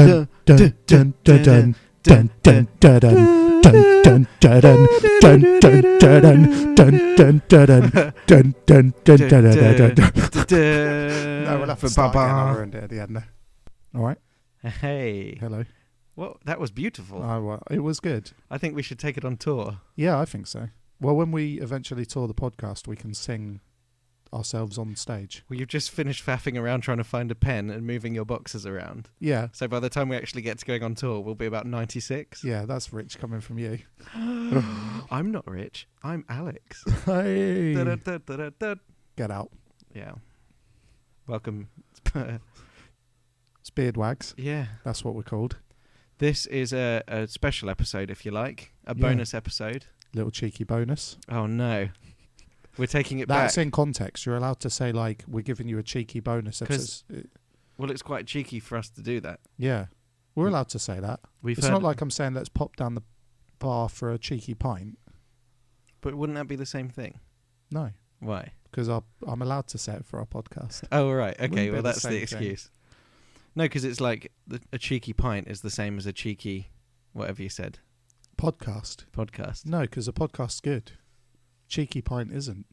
dun dun dun dun dun dun dun dun dun dun dun dun dun dun dun dun dun. No, we'll have to start again. I ruined it at the end there. All right. Hey. Hello. Well, that was beautiful. Oh, well, it was good. I think we should take it on tour. Yeah, I think so. Well, when we eventually tour the podcast, we can sing ourselves on stage. Well, you've just finished faffing around trying to find a pen and moving your boxes around. Yeah. So by the time we actually get to going on tour, we'll be about 96. Yeah, that's rich coming from you. I'm not rich. I'm Alex. Hey. Da-da-da-da-da-da. Get out. Yeah. Welcome. It's BeardWags. Yeah. That's what we're called. This is a special episode, if you like. A bonus episode. Little cheeky bonus. Oh, no. We're taking it back. That's in context. You're allowed to say, like, we're giving you a cheeky bonus. Well, it's quite cheeky for us to do that. Yeah. We're allowed to say that. It's not like I'm saying let's pop down the bar for a cheeky pint. But wouldn't that be the same thing? No. Why? Because I'm allowed to say it for our podcast. Oh, right. Okay, well, that's the the excuse. No, because it's like a cheeky pint is the same as a cheeky, whatever you said. Podcast. No, because a podcast's good. Cheeky pint isn't.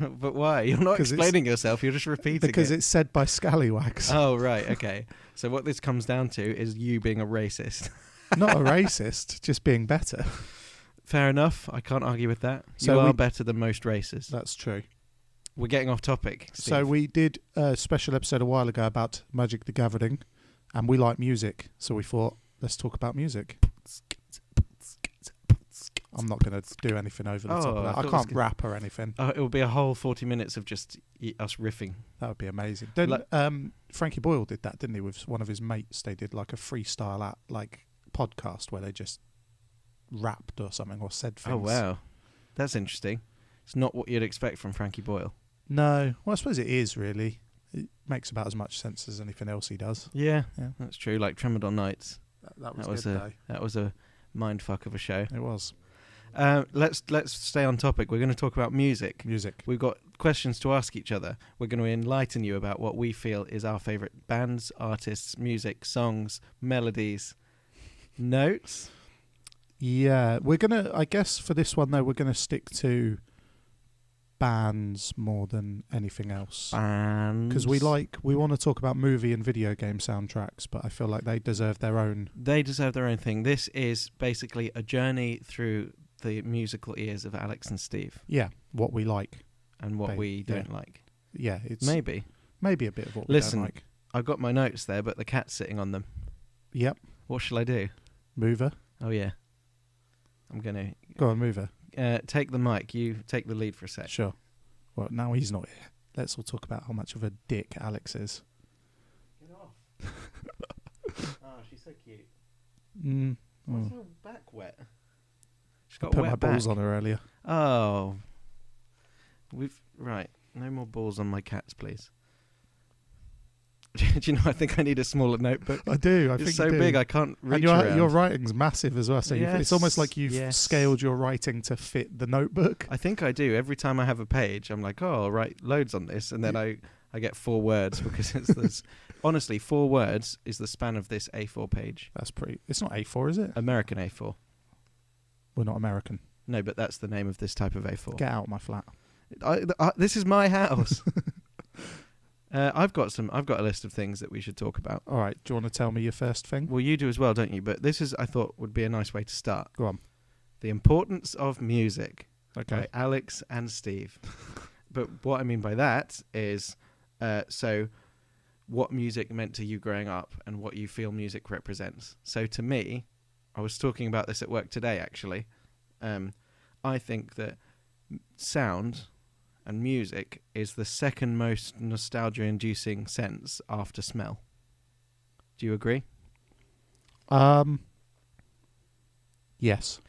But why? You're not explaining yourself. You're just repeating because it's said by scallywags. Oh, right. Okay. So what this comes down to is you being a racist. Not a racist, just being better. Fair enough. I can't argue with that. So you are better than most races. That's true. We're getting off topic, Steve. So we did a special episode a while ago about Magic the Gathering, and we like music, so we thought, let's talk about music. I'm not going to do anything over the top of that. I can't rap or anything. It will be a whole 40 minutes of just us riffing. That would be amazing. Frankie Boyle did that, didn't he? With one of his mates, they did like a freestyle podcast where they just rapped or something or said things. Oh, wow. That's interesting. It's not what you'd expect from Frankie Boyle. No. Well, I suppose it is, really. It makes about as much sense as anything else he does. Yeah. That's true. Like Tremodon Nights. That was a mindfuck of a show. It was. Let's stay on topic. We're going to talk about music. We've got questions to ask each other. We're going to enlighten you about what we feel is our favourite bands, artists, music, songs, melodies, notes. Yeah, we're going to, I guess for this one though, we're going to stick to bands more than anything else. Bands. Because we want to talk about movie and video game soundtracks, but I feel like they deserve their own. They deserve their own thing. This is basically a journey through the musical ears of Alex and Steve. Yeah, what we like. And what we don't like. Yeah, it's maybe a bit of what we don't like. I've got my notes there, but the cat's sitting on them. Yep. What shall I do? Move her. Oh, yeah. I'm going to... Go on, move her. Take the mic. You take the lead for a sec. Sure. Well, now he's not here. Let's all talk about how much of a dick Alex is. Get off. Oh, she's so cute. Why's her back wet? She's got put wet my back. balls on her earlier. Oh. Right. No more balls on my cats, please. Do you know, I think I need a smaller notebook. I do. It's so big I can't reach and around. Your writing's massive as well. So it's almost like you've scaled your writing to fit the notebook. I think I do. Every time I have a page, I'm like, I'll write loads on this. And then I get 4 words because it's this. Honestly, 4 words is the span of this A4 page. That's pretty. It's not A4, is it? American A4. We're not American. No, but that's the name of this type of A4. Get out of my flat. This is my house. I've got a list of things that we should talk about. All right. Do you want to tell me your first thing? Well, you do as well, don't you? But this is, I thought, would be a nice way to start. Go on. The importance of music. Okay. By Alex and Steve. But what I mean by that is, so what music meant to you growing up and what you feel music represents. So to me, I was talking about this at work today, actually. I think that sound and music is the second most nostalgia-inducing sense after smell. Do you agree? Yes.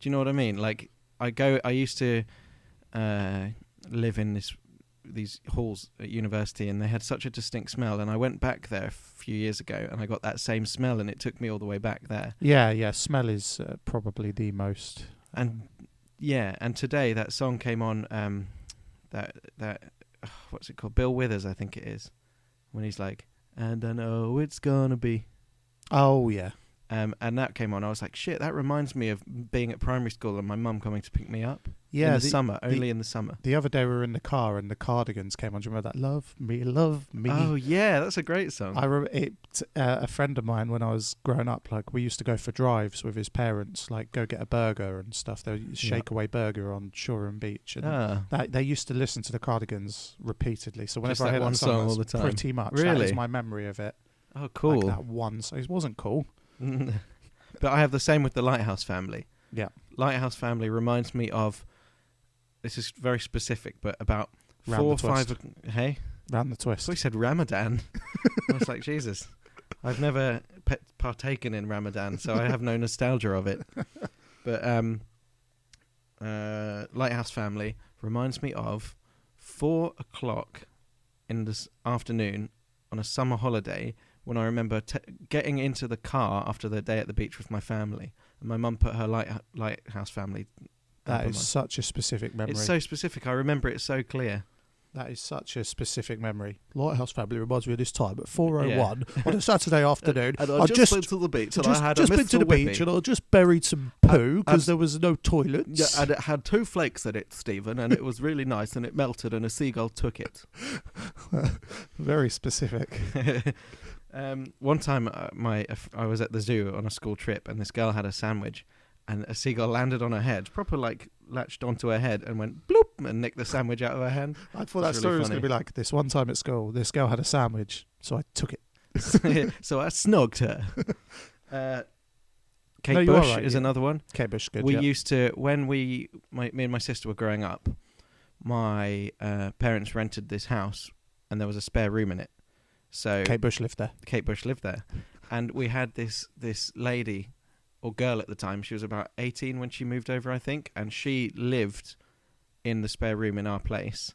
Do you know what I mean? Like, I used to live in these halls at university, and they had such a distinct smell, and I went back there a few years ago, and I got that same smell, and it took me all the way back there. Yeah, smell is probably the most... And today that song came on... That what's it called? Bill Withers, I think it is, when he's like, and I know it's gonna be. Oh, yeah. And that came on. I was like, shit, that reminds me of being at primary school and my mum coming to pick me up. Yeah. In the summer, only in the summer. The other day we were in the car and the Cardigans came on. Do you remember that? Love me, love me. Oh, yeah, that's a great song. I remember it. A friend of mine, when I was growing up, like, we used to go for drives with his parents, like, go get a burger and stuff. They would shake away burger on Shoreham Beach. And they used to listen to the Cardigans repeatedly. So whenever I hear that song all the time. Pretty much. Really? That is my memory of it. Oh, cool. Like that one song. It wasn't cool. But I have the same with the Lighthouse Family. Yeah. Lighthouse Family reminds me of, this is very specific, but about Round 4 or the twist. 5... Hey? Round the twist. So he said Ramadan. I was like, Jesus. I've never partaken in Ramadan, so I have no nostalgia of it. But Lighthouse Family reminds me of 4 o'clock in the afternoon on a summer holiday when I remember getting into the car after the day at the beach with my family. And my mum put her Lighthouse Family. That is such a specific memory. It's so specific. I remember it so clear. That is such a specific memory. Lighthouse Family reminds me of this time at 4:01 on a Saturday afternoon. And I just been to the beach and I had just a been to the beach and I just buried some poo because there was no toilets. Yeah, and it had 2 flakes in it, Stephen, and it was really nice and it melted and a seagull took it. Very specific. One time I was at the zoo on a school trip and this girl had a sandwich and a seagull landed on her head, proper like latched onto her head and went bloop and nicked the sandwich out of her hand. I thought that story was going to be like, this one time at school, this girl had a sandwich, so I took it. So I snogged her. Kate Bush is another one. Kate Bush, good. We used to, when me and my sister were growing up, my parents rented this house and there was a spare room in it. So Kate Bush lived there. And we had this lady or girl at the time. She was about 18 when she moved over, I think, and she lived in the spare room in our place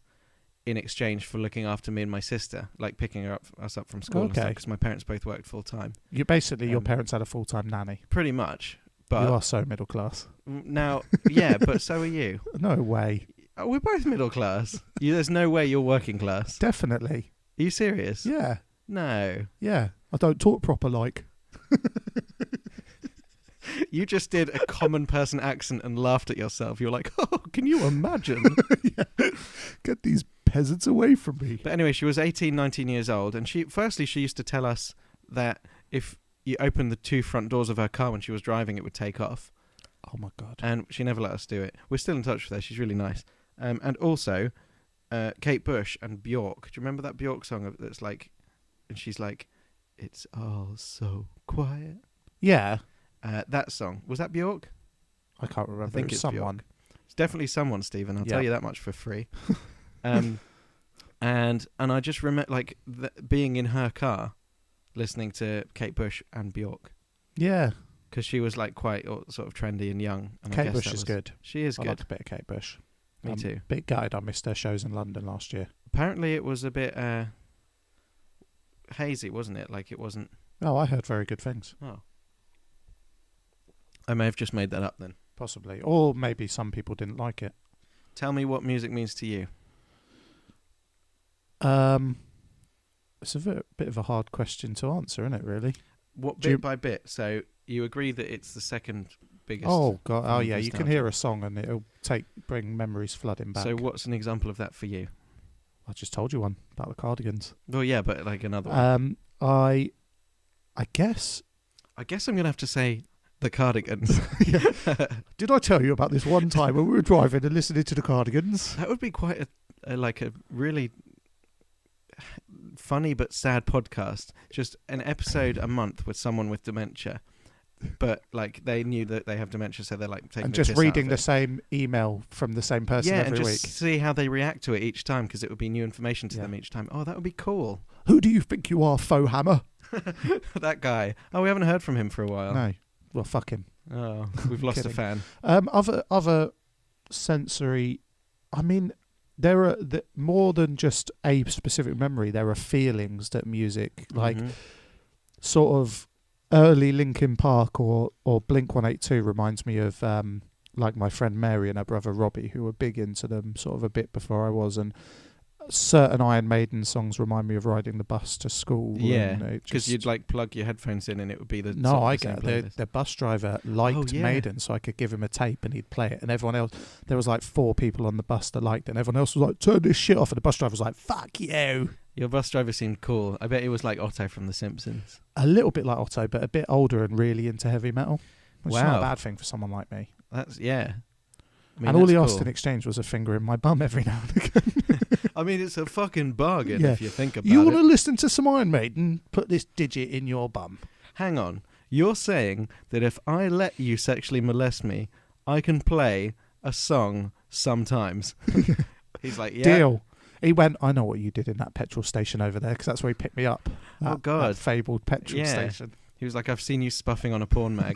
in exchange for looking after me and my sister, like picking us up from school and stuff, because my parents both worked full time. You basically, your parents had a full-time nanny. Pretty much. But you are so middle class. Now, yeah, but so are you. No way. We're both middle class. There's no way you're working class. Definitely. Are you serious? Yeah. No. Yeah. I don't talk proper like. You just did a common person accent and laughed at yourself. You're like, oh, can you imagine? Yeah. Get these peasants away from me. But anyway, she was 18, 19 years old. And she used to tell us that if you opened the 2 front doors of her car when she was driving, it would take off. Oh, my God. And she never let us do it. We're still in touch with her. She's really nice. And also, Kate Bush and Bjork. Do you remember that Bjork song that's like, and she's like, it's all so quiet? Yeah. That song. Was that Bjork? I can't remember. I think it's someone. Bjork. It's definitely someone, Stephen. I'll tell you that much for free. And I just remember like being in her car listening to Kate Bush and Bjork. Yeah. Because she was like quite sort of trendy and young. And Kate Bush is good. She is good. I liked a bit of Kate Bush. Me too. Bit gutted I missed her shows in London last year. Apparently it was a bit hazy, wasn't it? Like it wasn't... Oh, I heard very good things. Oh. I may have just made that up then. Possibly. Or maybe some people didn't like it. Tell me what music means to you. It's a bit of a hard question to answer, isn't it, really? What bit by bit? So you agree that it's the second biggest... Oh, God. Oh, yeah. You can hear a song and it'll bring memories flooding back. So what's an example of that for you? I just told you one about the Cardigans. Well, yeah, but like another one. I guess I'm going to have to say the Cardigans. Did I tell you about this one time when we were driving and listening to the Cardigans? That would be quite a really funny but sad podcast. Just an episode a month with someone with dementia. But like they knew that they have dementia, so they're like taking and the just piss out reading of the it. same email from the same person every and just week. see how they react to it each time, because it would be new information to them each time. Oh, that would be cool. Who do you think you are, faux hammer? That guy. Oh, we haven't heard from him for a while. No. Well, fuck him. Oh, we've lost a fan. Other sensory. I mean, there are more than just a specific memory. There are feelings that music, like sort of early Linkin Park or Blink-182 reminds me of like my friend Mary and her brother Robbie, who were big into them sort of a bit before I was, and certain Iron Maiden songs remind me of riding the bus to school. Yeah, and it because just- you'd like plug your headphones in and it would be the No, sort of I the same get playlist. the bus driver liked yeah. Maiden, so I could give him a tape and he'd play it. And everyone else, there was like 4 people on the bus that liked it, and everyone else was like, "Turn this shit off." And the bus driver was like, "Fuck you." Your bus driver seemed cool. I bet he was like Otto from The Simpsons. A little bit like Otto, but a bit older and really into heavy metal. Which is not Wow. a bad thing for someone like me. That's yeah. I mean, And all he that's asked in cool. exchange was a finger in my bum every now and again. I mean, it's a fucking bargain Yeah. if you think about You want it. to listen to some Iron Maiden? Put this digit in your bum. Hang on. You're saying that if I let you sexually molest me, I can play a song sometimes. He's like, yeah. Deal. He went, "I know what you did in that petrol station over there," because that's where he picked me up. Oh, That God. fabled petrol Yeah. station. He was like, I've seen you spuffing on a porn mag.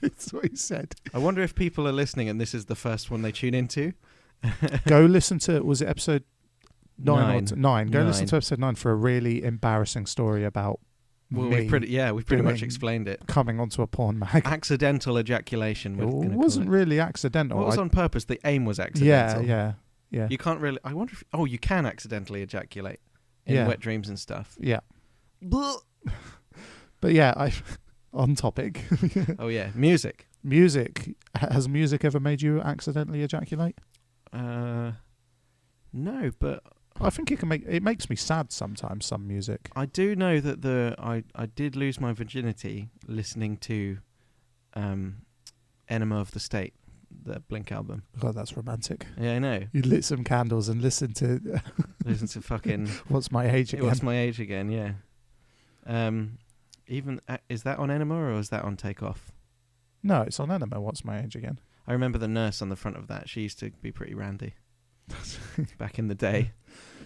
That's what he said. I wonder if people are listening and this is the first one they tune into. Go listen to, was it episode 9? Go listen 9. to episode 9 for a really embarrassing story about Well, me we've pretty much doing- explained it. coming onto a porn mag. Accidental ejaculation. It We're gonna call wasn't it. really accidental. What was I- on purpose? The aim was accidental. yeah. You can't really. I wonder if. Oh, you can accidentally ejaculate in Yeah. wet dreams and stuff. Yeah. But yeah, on topic. Oh yeah, music. Music. Has music ever made you accidentally ejaculate? No, but I think it makes me sad sometimes, some music. I do know that I did lose my virginity listening to, Enema of the State, the Blink album. God, that's romantic. Yeah, I know. You lit some candles and listened to Listen to fucking. What's My Age Again? What's My Age Again? Yeah. Even is that on Enema or is that on Takeoff? No, it's on Enema. What's My Age Again? I remember the nurse on the front of that. She used to be pretty randy back in the day.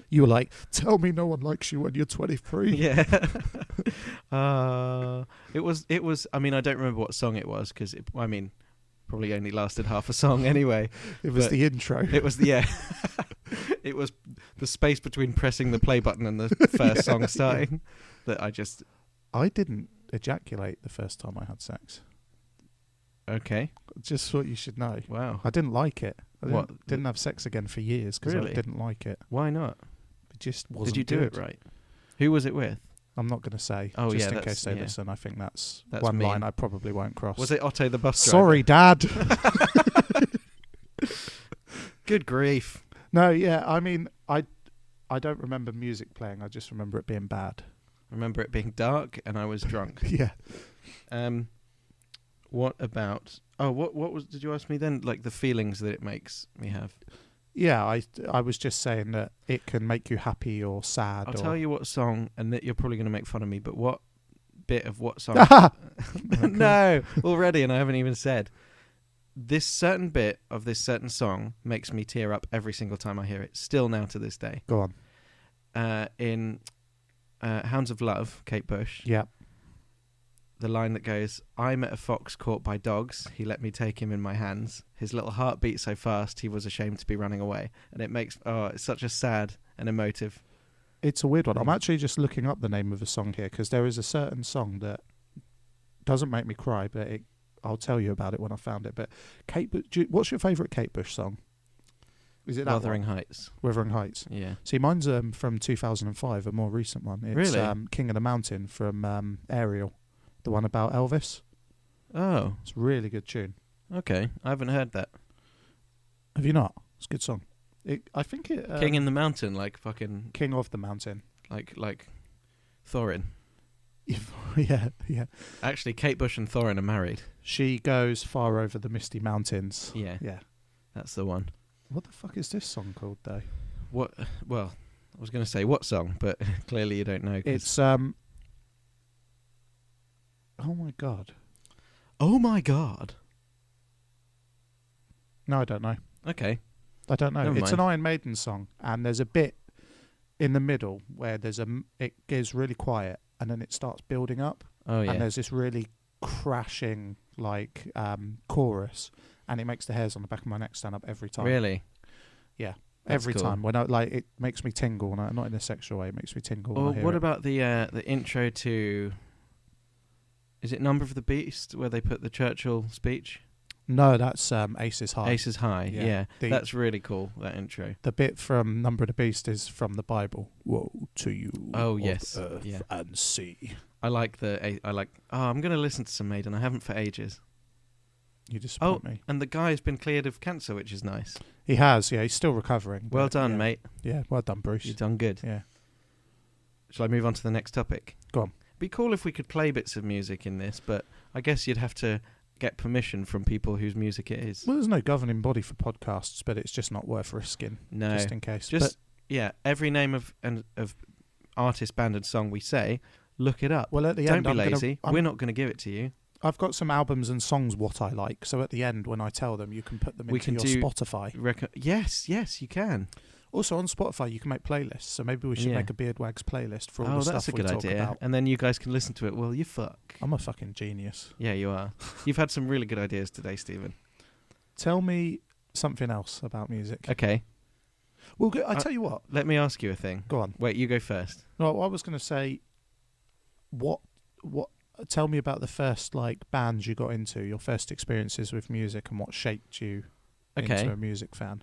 You were like, "Tell me no one likes you when you're 23. Yeah. It was. I mean, I don't remember what song it was because probably only lasted half a song anyway. It was But the intro. It was it was the space between pressing the play button and the first song starting that I just. I didn't ejaculate the first time I had sex. Okay. Just thought you should know. Wow. I didn't like it. I What? didn't have sex again for years because Really? I didn't like it. Why not? It just wasn't Did you do good. it right? Who was it with? I'm not going to say. Oh, just yeah, in that's- case they yeah. listen. I think that's That's one mean. line I probably won't cross. Was it Otto the bus driver? Sorry, Dad. Good grief. No, yeah. I mean, I don't remember music playing. I just remember it being bad. I remember it being dark and I was drunk. Yeah. What about? Oh, what was? Did you ask me then? Like the feelings that it makes me have. Yeah, I was just saying that it can make you happy or sad. I'll or tell you what song, and that you're probably going to make fun of me. But what bit of what song? No, already, and I haven't even said. This certain bit of this certain song makes me tear up every single time I hear it. Still now to this day. Go on. In Hounds of Love, Kate Bush. Yeah. The line that goes, "I met a fox caught by dogs. He let me take him in my hands. His little heart beat so fast he was ashamed to be running away." And it makes it's such a sad and emotive. It's a weird one. I'm actually just looking up the name of a song here because there is a certain song that doesn't make me cry, but I'll tell you about it when I found it. But what's your favourite Kate Bush song? Is it that Wuthering one? Heights. Wuthering Heights. Yeah. See, mine's from 2005, a more recent one. It's Really? King of the Mountain from Ariel, the one about Elvis. Oh, It's a really good tune. okay. I haven't heard that. Have you not? It's a good song. I think it King in the Mountain, like fucking, King of the Mountain. like Thorin. Yeah. Actually, Kate Bush and Thorin are married. She goes far over the misty mountains. Yeah, Yeah. that's the one. What the fuck is this song called, though? What? Well, I was going to say what song, but clearly you don't know. 'Cause- It's oh my god. Oh my God. No, I don't know. Okay. I don't know. Never It's mind. an Iron Maiden song, and there's a bit in the middle where it gets really quiet, and then it starts building up, Oh yeah. and there's this really crashing chorus, and it makes the hairs on the back of my neck stand up every time. Really? Yeah. That's Every cool. time when it makes me tingle, and not in a sexual way. It makes me tingle. Or when I hear what it. about the intro to? Is it Number of the Beast where they put the Churchill speech? No, that's Aces High. Aces High, yeah. The- That's really cool, that intro. The bit from Number of the Beast is from the Bible. Woe to you, Oh, of yes, earth yeah. and sea. I'm going to listen to some Maiden. I haven't for ages. You disappoint Oh, me. and the guy's been cleared of cancer, which is nice. He has, yeah. He's still recovering. Well but done, yeah. mate. Yeah, well done, Bruce. You've done good. Yeah. Shall I move on to the next topic? Go on. Be cool if we could play bits of music in this, but I guess you'd have to get permission from people whose music it is. Well, there's no governing body for podcasts, but it's just not worth risking, No, just in case. every name of artist, band, and song we say, look it up. Well, at the Don't end, be lazy. We're not going to give it to you. I've got some albums and songs what I like, so at the end, when I tell them, you can put them into your Spotify. Yes, you can. Also, on Spotify, you can make playlists, so maybe we should make a BeardWags playlist for all the stuff we talk that's a good idea. about. And then you guys can listen to it while you fuck. I'm a fucking genius. Yeah, you are. You've had some really good ideas today, Stephen. Tell me something else about music. Okay. Well, I tell you what. Let me ask you a thing. Go on. Wait, you go first. No, I was going to say, what? Tell me about the first bands you got into, your first experiences with music, and what shaped you into a music fan.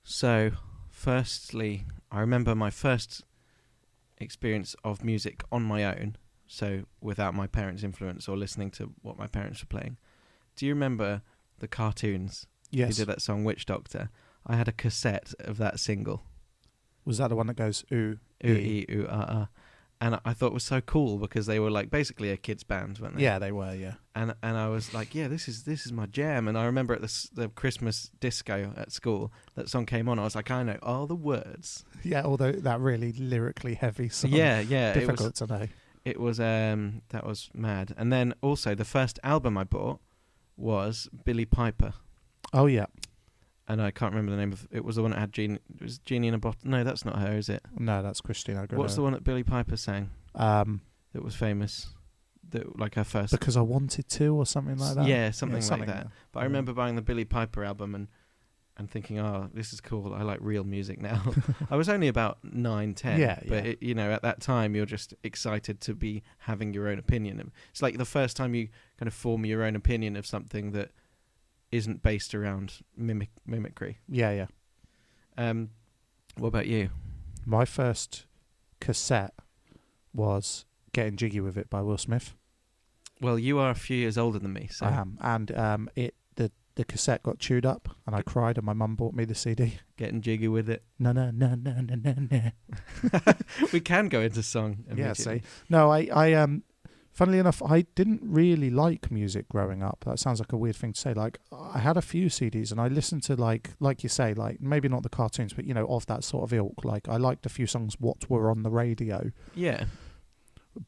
So, firstly, I remember my first experience of music on my own, so without my parents' influence or listening to what my parents were playing. Do you remember the cartoons? Yes. Who did that song, Witch Doctor? I had a cassette of that single. Was that the one that goes, ooh, Ooh, ooh, ah, ah. And I thought it was so cool because they were basically a kids band, weren't they? Yeah, they were, yeah. And I was like, yeah, this is my jam. And I remember at the Christmas disco at school, that song came on. I was like, I know all the words. Yeah, although that really lyrically heavy song. Yeah. Difficult to know. It was that was mad. And then also the first album I bought was Billy Piper. Oh yeah. And I can't remember the name of it. Was the one that had Genie? It was Genie in a Bottle. No, that's not her, is it? No, that's Christina Aguilera. What's the one that Billy Piper sang? That was famous. That her first. Because I Wanted To, or something like that. Yeah, something like that. But I remember buying the Billy Piper album and thinking, oh, this is cool. I like real music now. I was only about 9, 10. Yeah, but at that time, you're just excited to be having your own opinion. It's like the first time you kind of form your own opinion of something that isn't based around mimicry. Yeah. What about you? My first cassette was Getting Jiggy With It by Will Smith. Well, you are a few years older than me, so I am. And the cassette got chewed up and I cried and my mum bought me the CD. Getting jiggy with it. No. We can go into song. Yeah, see. No, I funnily enough, I didn't really like music growing up. That sounds like a weird thing to say. I had a few CDs and I listened to like you say, maybe not the cartoons, but of that sort of ilk. I liked a few songs what were on the radio. Yeah.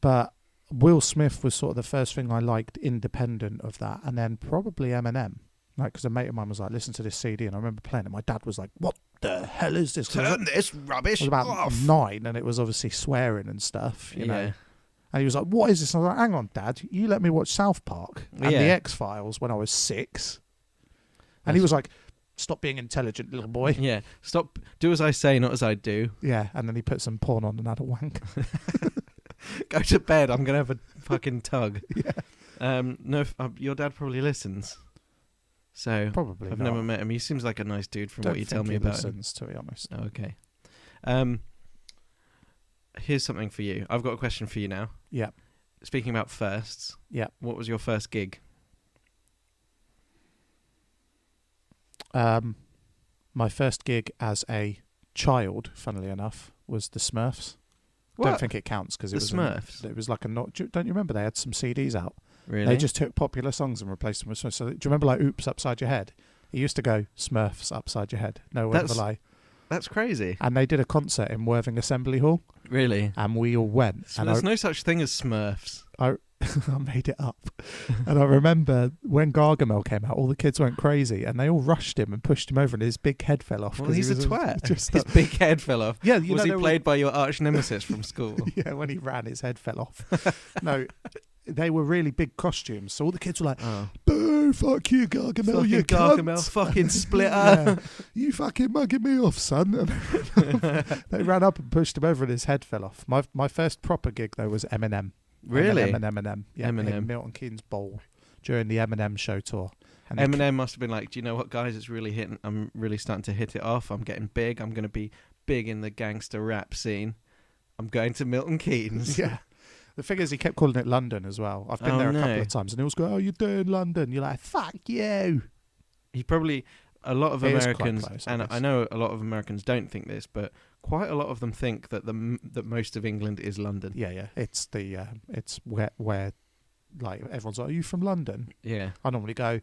But Will Smith was sort of the first thing I liked independent of that, and then probably Eminem. Because a mate of mine was like, listen to this CD, and I remember playing it. My dad was like, what the hell is this? Turn this rubbish off. I was about off. 9, and it was obviously swearing and stuff, you know. And he was like, what is this? And I was like, hang on, Dad, you let me watch South Park and The X-Files when I was 6. And he was like, stop being intelligent, little boy. Yeah, stop, do as I say, not as I do. Yeah, and then he put some porn on and had a wank. Go to bed, I'm going to have a fucking tug. Yeah. No, your dad probably listens. So probably I've not. never met him. He seems like a nice dude from Don't what you tell me think he about listens, to be honest. him. Oh, okay. Here's something for you. I've got a question for you now. Yeah. Speaking about firsts. Yeah. What was your first gig? My first gig as a child, funnily enough, was the Smurfs. What? Don't think it counts because it was Smurfs. It was like a not. Don't you remember they had some CDs out? Really? They just took popular songs and replaced them with Smurfs. So, do you remember Oops Upside Your Head? It used to go Smurfs Upside Your Head. No word of a lie. That's crazy. And they did a concert in Worthing Assembly Hall. Really? And we all went. So there's no such thing as Smurfs. I made it up. And I remember when Gargamel came out, all the kids went crazy and they all rushed him and pushed him over and his big head fell off. Well, he's a twat. His big head fell off. Yeah, was he played by your arch nemesis from school? Yeah, when he ran, his head fell off. No, they were really big costumes. So all the kids were like, boo, fuck you, Gargamel, fucking you Gargamel, cunt. fucking splitter. Yeah, you fucking mugging me off, son. And they ran up and pushed him over and his head fell off. My first proper gig, though, was Eminem. Really? Eminem. Yeah, Eminem. in Milton Keynes Bowl. during the Eminem show tour. And Eminem must have been like, do you know what, guys? It's really hitting. I'm really starting to hit it off. I'm getting big. I'm going to be big in the gangster rap scene. I'm going to Milton Keynes. Yeah. The thing is, he kept calling it London as well. I've been there a couple of times, and he was going, "Oh, you're doing London." You're like, "Fuck you." He probably, a lot of It is Americans, quite close, and I know a lot of Americans don't think this, but quite a lot of them think that that most of England is London. Yeah. It's it's where like everyone's like, "Are you from London?" Yeah. I normally go,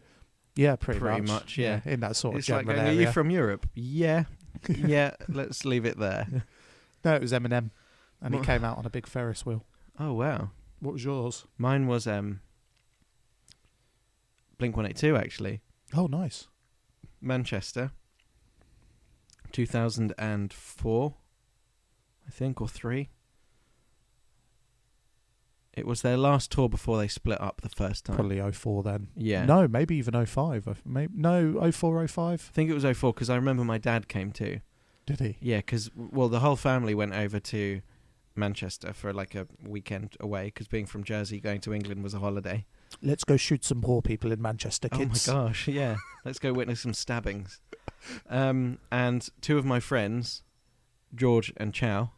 "Yeah, pretty much, yeah. in that sort It's of like general going, area. are you from Europe? Yeah. Yeah, let's leave it there. No, it was Eminem, and he came out on a big Ferris wheel. Oh, wow. What was yours? Mine was Blink-182, actually. Oh, nice. Manchester, 2004, I think, or 3. It was their last tour before they split up the first time. Probably 04 then. Yeah. No, maybe even 05. No, 04, 05. I think it was 04 because I remember my dad came too. Did he? Yeah, because, well, the whole family went over to Manchester for like a weekend away because being from Jersey, going to England was a holiday. Let's go shoot some poor people in Manchester, kids. Oh my gosh, yeah. Let's go witness some stabbings. And 2 of my friends, George and Chow,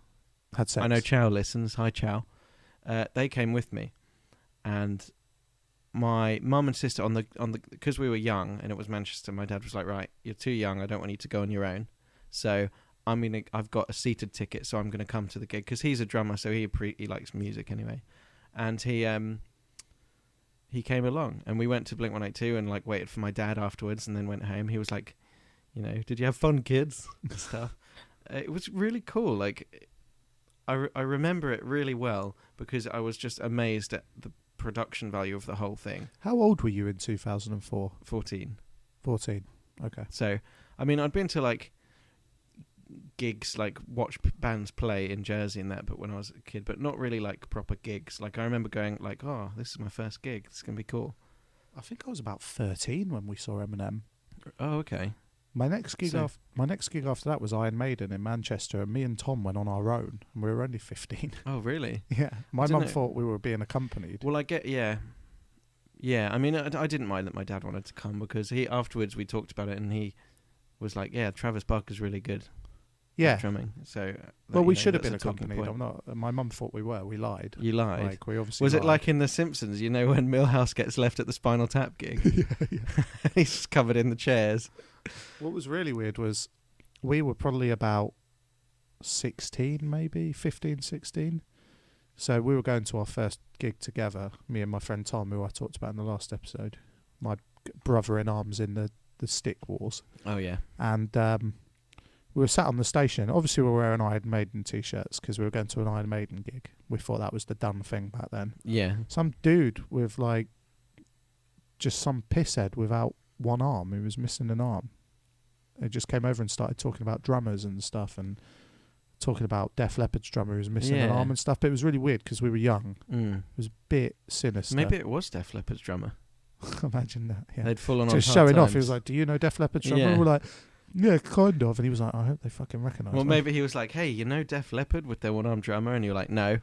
Had sex. I know Chow listens. Hi, Chow. They came with me, and my mum and sister on the because we were young and it was Manchester. My dad was like, "Right, you're too young. I don't want you to go on your own. So I've got a seated ticket, so I'm gonna come to the gig because he's a drummer, so he likes music anyway." And he came along, and we went to Blink-182 and like waited for my dad afterwards, and then went home. He was like, "Did you have fun, kids?" and stuff. It was really cool. Like, I remember it really well because I was just amazed at the production value of the whole thing. How old were you in 2004? 14. 14. Okay. So, I mean, I'd been to like gigs, like watch bands play in Jersey and that, but when I was a kid, but not really like proper gigs. Like I remember going like, "Oh, this is my first gig. This is gonna be cool." I think I was about 13 when we saw Eminem. Oh, okay. My next gig after that was Iron Maiden in Manchester, and me and Tom went on our own, and we were only 15. Oh, really? Yeah. My mum thought we were being accompanied. Well, yeah. I mean, I didn't mind that my dad wanted to come because afterwards we talked about it, and he was like, "Yeah, Travis Barker's really good." Yeah. Drumming. So. Well, we should have been that's a talking accompanied. point. My mum thought we were. We lied. You lied. Like we obviously. Was it lied. like in The Simpsons? You know when Milhouse gets left at the Spinal Tap gig? Yeah. He's just covered in the chairs. What was really weird was we were probably about 16, maybe 15, 16. So we were going to our first gig together, me and my friend Tom, who I talked about in the last episode, my brother in arms in the stick wars. Oh, yeah. And we were sat on the station. Obviously, we were wearing Iron Maiden T-shirts because we were going to an Iron Maiden gig. We thought that was the done thing back then. Yeah. Some dude with like just some pisshead without one arm who was missing an arm. He just came over and started talking about drummers and stuff, and talking about Def Leppard's drummer who's missing an arm and stuff. But it was really weird because we were young. It was a bit sinister. Maybe it was Def Leppard's drummer. Imagine that. Yeah. They'd fallen just on showing hard off. He was like, "Do you know Def Leppard's drummer?" Yeah. We're like, "Yeah, kind of." And he was like, "I hope they fucking recognise." Well, me. maybe he was like, "Hey, you know Def Leppard with their one-armed drummer?" And you're like, "No."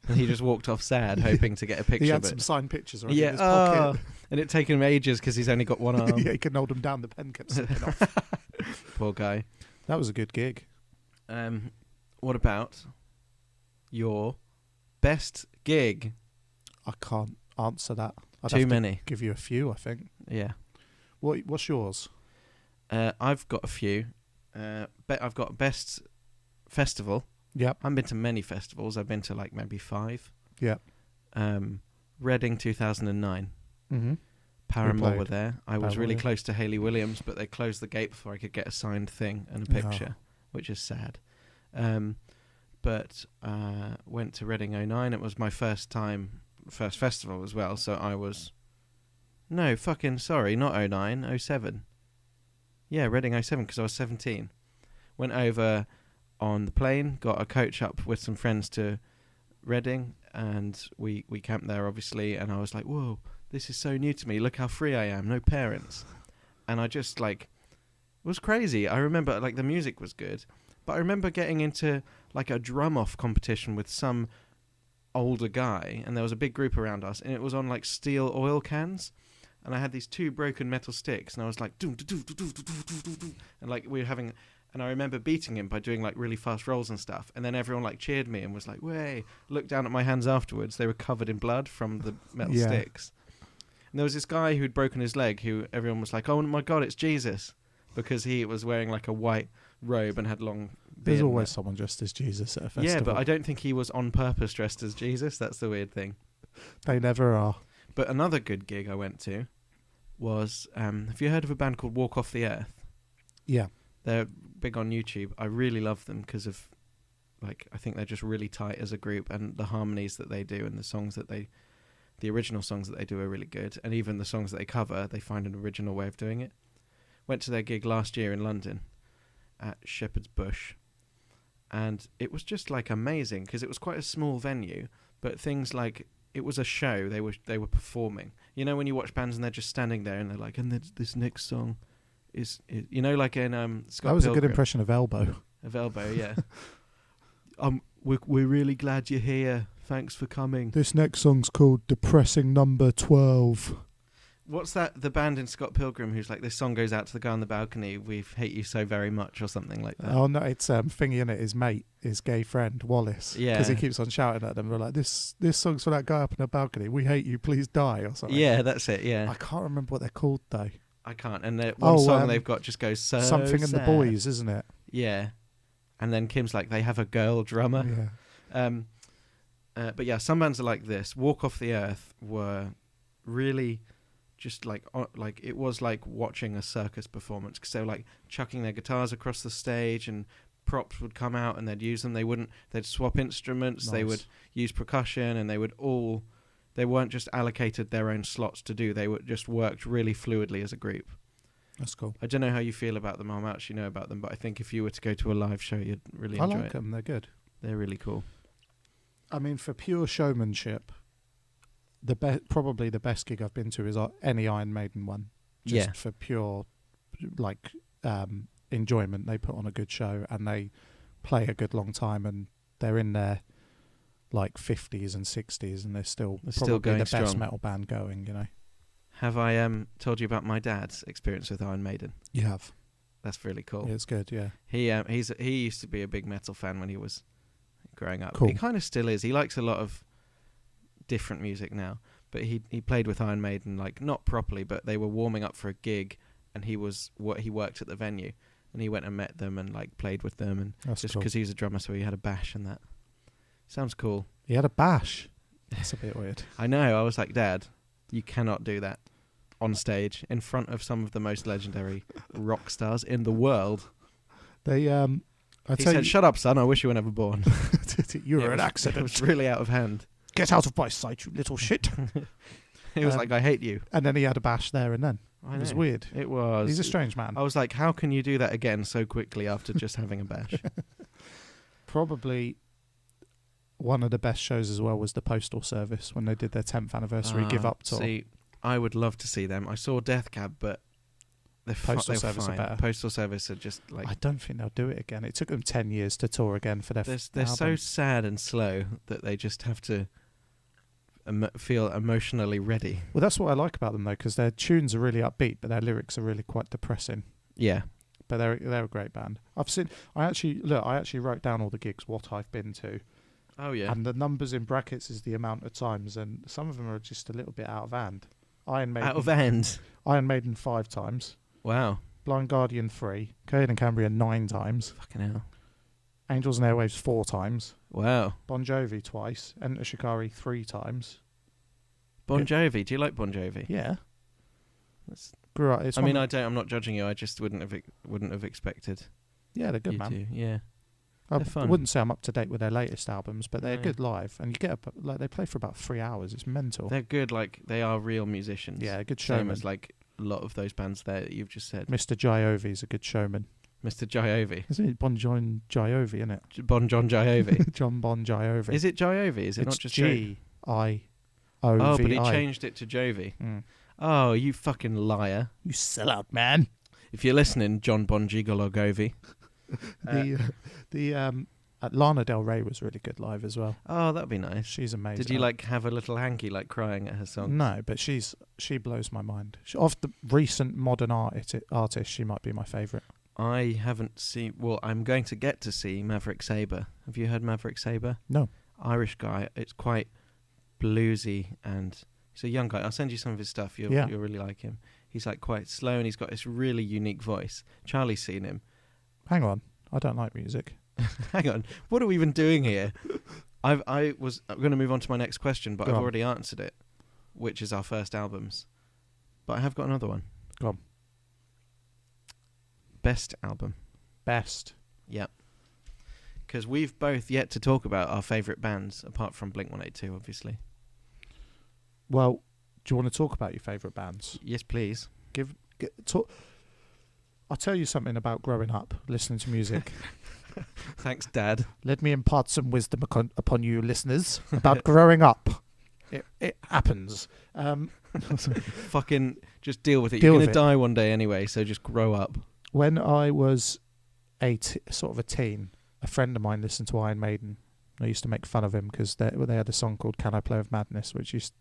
And he just walked off sad, hoping to get a picture he of had it. some signed pictures already Yeah, in his pocket. and it taken him ages because he's only got one arm. Yeah, he couldn't hold them down. The pen kept slipping off. Poor guy. That was a good gig. What about your best gig? I can't answer that. I'd Too have to many. give you a few, I think. Yeah. What's yours? I've got a few. I've got best festival. Yep. I haven't been to many festivals. I've been to like maybe 5. Yep. Reading 2009. Mm-hmm. Paramore were there. I was really Paramore. close to Hayley Williams, but they closed the gate before I could get a signed thing and a picture, which is sad. But went to Reading 09. It was my first festival as well. So I was... No, fucking sorry, not 09, 07. Yeah, Reading 07 because I was 17. Went over on the plane, got a coach up with some friends to Reading, and we camped there obviously, and I was like, whoa, this is so new to me, look how free I am, no parents. And I just like, it was crazy. I remember like the music was good, but I remember getting into like a drum off competition with some older guy, and there was a big group around us, and it was on like steel oil cans, and I had these 2 broken metal sticks, and I was like, doom, doom, doom, doom, doom, doom, doom, doom, and like we were having, and I remember beating him by doing like really fast rolls and stuff, and then everyone like cheered me and was like, "Way!" Looked down at my hands afterwards; they were covered in blood from the metal sticks. And there was this guy who'd broken his leg, who everyone was like, "Oh my God, it's Jesus," because he was wearing like a white robe and had long beard. There's always someone dressed as Jesus at a festival. Yeah, but I don't think he was on purpose dressed as Jesus. That's the weird thing. They never are. But another good gig I went to was, have you heard of a band called Walk Off the Earth? Yeah. They're big on YouTube. I really love them because of, like, I think they're just really tight as a group, and the harmonies that they do and the songs that the original songs that they do are really good. And even the songs that they cover, they find an original way of doing it. Went to their gig last year in London at Shepherd's Bush, and it was just like amazing because it was quite a small venue, but things like, it was a show. They were performing. You know when you watch bands and they're just standing there and they're like, and this next song is you know, like in Scott That was Pilgrim. a good impression of Elbow. Of Elbow, yeah. We're really glad you're here. Thanks for coming. This next song's called Depressing Number 12. What's that? The band in Scott Pilgrim who's like, this song goes out to the guy on the balcony, "We hate you so very much," or something like that. Oh no, it's Thingy in it. His mate, his gay friend Wallace. Yeah. Because he keeps on shouting at them. They're like, "This song's for that guy up in the balcony. We hate you. Please die," or something. Yeah, that's it. Yeah, I can't remember what they're called though. I can't. And one song they've got just goes so something in sad. the Boys, isn't it? Yeah, and then Kim's like, they have a girl drummer. Yeah. But yeah, some bands are like this. Walk Off the Earth were really just like it was like watching a circus performance, because they were like chucking their guitars across the stage, and props would come out and they'd use them. They'd swap instruments. Nice. They would use percussion, and they weren't just allocated their own slots to do. They would just worked really fluidly as a group. That's cool. I don't know how you feel about them, how much you know about them, but I think if you were to go to a live show, you'd really enjoy it. I like them. They're good. They're really cool. I mean, for pure showmanship, probably the best gig I've been to is any Iron Maiden one. Just for pure, like, enjoyment. They put on a good show and they play a good long time, and they're in their like 50s and 60s, and they're still probably the best metal band going. You know. Have I told you about my dad's experience with Iron Maiden? You have. That's really cool. Yeah, it's good. Yeah. He used to be a big metal fan when he was growing up. Cool. He kind of still is. He likes a lot of different music now, but he played with Iron Maiden, like not properly, but they were warming up for a gig, and he worked at the venue, and he went and met them and like played with them, and that's just cool. because he's a drummer, so he had a bash and that. Sounds cool. He had a bash. That's a bit weird. I know. I was like, Dad, you cannot do that on stage in front of some of the most legendary rock stars in the world. He said, "Shut up, son. I wish you were never born." You were an accident. It was really out of hand. Get out of my sight, you little shit. He was like, "I hate you." And then he had a bash there and then. It was weird. It was. He's a strange man. I was like, how can you do that again so quickly after just having a bash? Probably one of the best shows as well was the Postal Service when they did their 10th anniversary Give Up tour. See, I would love to see them. I saw Death Cab, but the Postal Service fine. are better. Postal Service are just like... I don't think they'll do it again. It took them 10 years to tour again for their They're so sad and slow that they just have to feel emotionally ready. Well, that's what I like about them, though, because their tunes are really upbeat, but their lyrics are really quite depressing. Yeah. But they're a great band. I actually wrote down all the gigs, what I've been to. Oh, yeah. And the numbers in brackets is the amount of times, and some of them are just a little bit out of hand. Iron Maiden. Out of hand? Iron Maiden 5 times. Wow. Blind Guardian 3. Coheed and Cambria 9 times. Fucking hell. Angels and Airwaves 4 times. Wow. Bon Jovi twice. Enter Shikari 3 times. Bon Jovi. Do you like Bon Jovi? Yeah. Grew up. I'm not judging you. I just wouldn't have expected. Yeah, they're good, you man. To. Yeah. I fun. wouldn't say I'm up to date with their latest albums, but they're good live, and you get they play for about 3 hours. It's mental. They're good, like they are real musicians. Yeah, good showman. Same as like a lot of those bands there that you've just said. Mr. Giovi's a good showman. Mr. Giovi. Isn't it Bon John Giovi, isn't it? Bon Giovi. John Bon Giovi. Is it Giovi? Is it not just G-I-O-V-I? Oh, but he changed it to Jovi. Mm. Oh, you fucking liar. You sellout, man. If you're listening, John Bon Gigolo Govi. Lana Del Rey was really good live as well. Oh, that'd be nice. She's amazing. Did you like have a little hanky like crying at her song? No, but she blows my mind. Of the recent modern artists, she might be my favourite. I haven't seen. Well, I'm going to get to see Maverick Sabre. Have you heard Maverick Sabre? No. Irish guy. It's quite bluesy, and he's a young guy. I'll send you some of his stuff. You'll really like him. He's like quite slow, and he's got this really unique voice. Charlie's seen him. Hang on, I don't like music. Hang on, what are we even doing here? I'm going to move on to my next question, but I've already answered it, which is our first albums. But I have got another one. Go on. Best album. Best. Yep. Because we've both yet to talk about our favourite bands, apart from Blink-182, obviously. Well, do you want to talk about your favourite bands? Yes, please. I'll tell you something about growing up, listening to music. Thanks, Dad. Let me impart some wisdom upon you, listeners, about growing up. It happens. Fucking just deal with it. You're going to die one day anyway, so just grow up. When I was sort of a teen, a friend of mine listened to Iron Maiden. I used to make fun of him because they had a song called "Can I Play with Madness," which used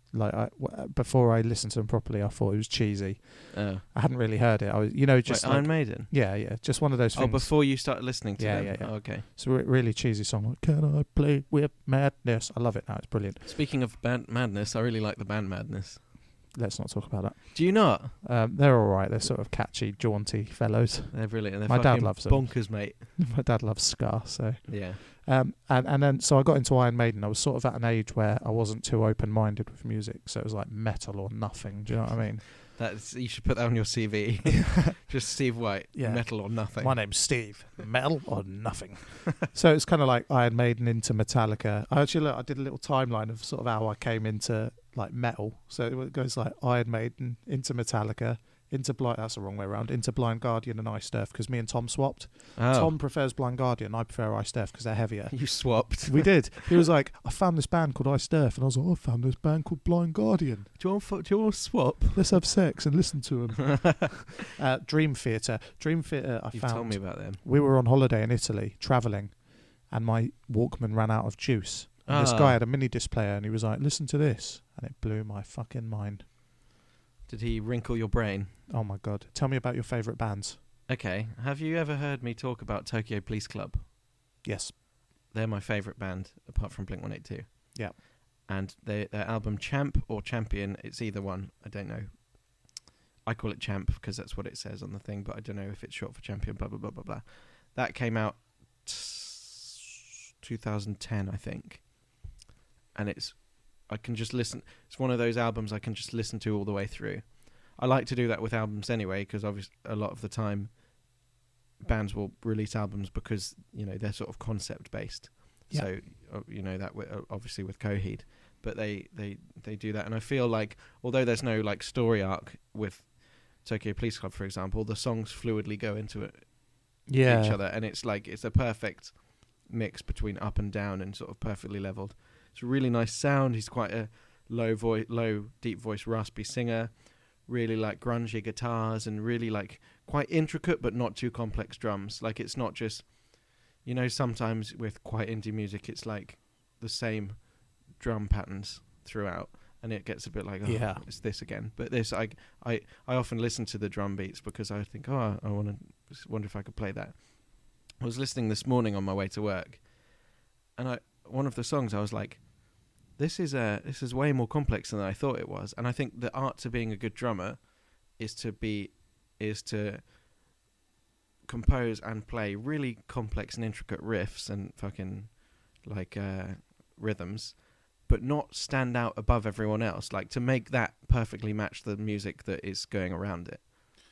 before I listened to them properly, I thought it was cheesy. Oh. I hadn't really heard it. I was, just Iron Maiden. Yeah, just one of those things. Oh, before you started listening to them. Yeah. Oh, okay. It's a really cheesy song. Like, "Can I play with madness?" I love it now. It's brilliant. Speaking of band Madness, I really like the band Madness. Let's not talk about that. Do you not? They're all right. They're sort of catchy, jaunty fellows. They're brilliant. They're My dad loves them. Bonkers, mate. My dad loves ska, so yeah. And then so I got into Iron Maiden. I was sort of at an age where I wasn't too open-minded with music, so it was like metal or nothing. Do you know what I mean? You should put that on your CV. Just Steve White, metal or nothing. My name's Steve, metal or nothing. So it's kind of like Iron Maiden into Metallica. I did a little timeline of sort of how I came into like metal. So it goes like Iron Maiden into Metallica, into that's the wrong way around, into Blind Guardian and Iced Earth, because me and Tom swapped. Oh. Tom prefers Blind Guardian, I prefer Iced Earth because they're heavier. You swapped. We did. He was like, I found this band called Iced Earth, and I was like, I found this band called Blind Guardian. Do you want to swap? Let's have sex and listen to them. Dream Theater. You've told me about them. We were on holiday in Italy, travelling, and my Walkman ran out of juice. And this guy had a mini disc player, and he was like, listen to this. And it blew my fucking mind. Did he wrinkle your brain? Oh my God. Tell me about your favourite bands. Okay. Have you ever heard me talk about Tokyo Police Club? Yes. They're my favourite band, apart from Blink-182. Yeah. And their album Champ or Champion, it's either one. I don't know. I call it Champ because that's what it says on the thing, but I don't know if it's short for Champion, blah, blah, blah, blah, blah. That came out 2010, I think. And I can just listen. It's one of those albums I can just listen to all the way through. I like to do that with albums anyway, because obviously a lot of the time bands will release albums because they're sort of concept based. Yeah. So that obviously with Coheed, but they do that, and I feel like although there's no like story arc with Tokyo Police Club, for example, the songs fluidly go into each other, and it's a perfect mix between up and down and sort of perfectly leveled. It's a really nice sound. He's quite a low, deep voice, raspy singer. Really like grungy guitars and really like quite intricate but not too complex drums. Like it's not just, sometimes with quite indie music, it's like the same drum patterns throughout, and it gets a bit like, it's this again. But this, I often listen to the drum beats because I think, I wonder if I could play that. I was listening this morning on my way to work, and one of the songs I was like, this is way more complex than I thought it was. And I think the art to being a good drummer is to compose and play really complex and intricate riffs and fucking like rhythms, but not stand out above everyone else. Like to make that perfectly match the music that is going around it.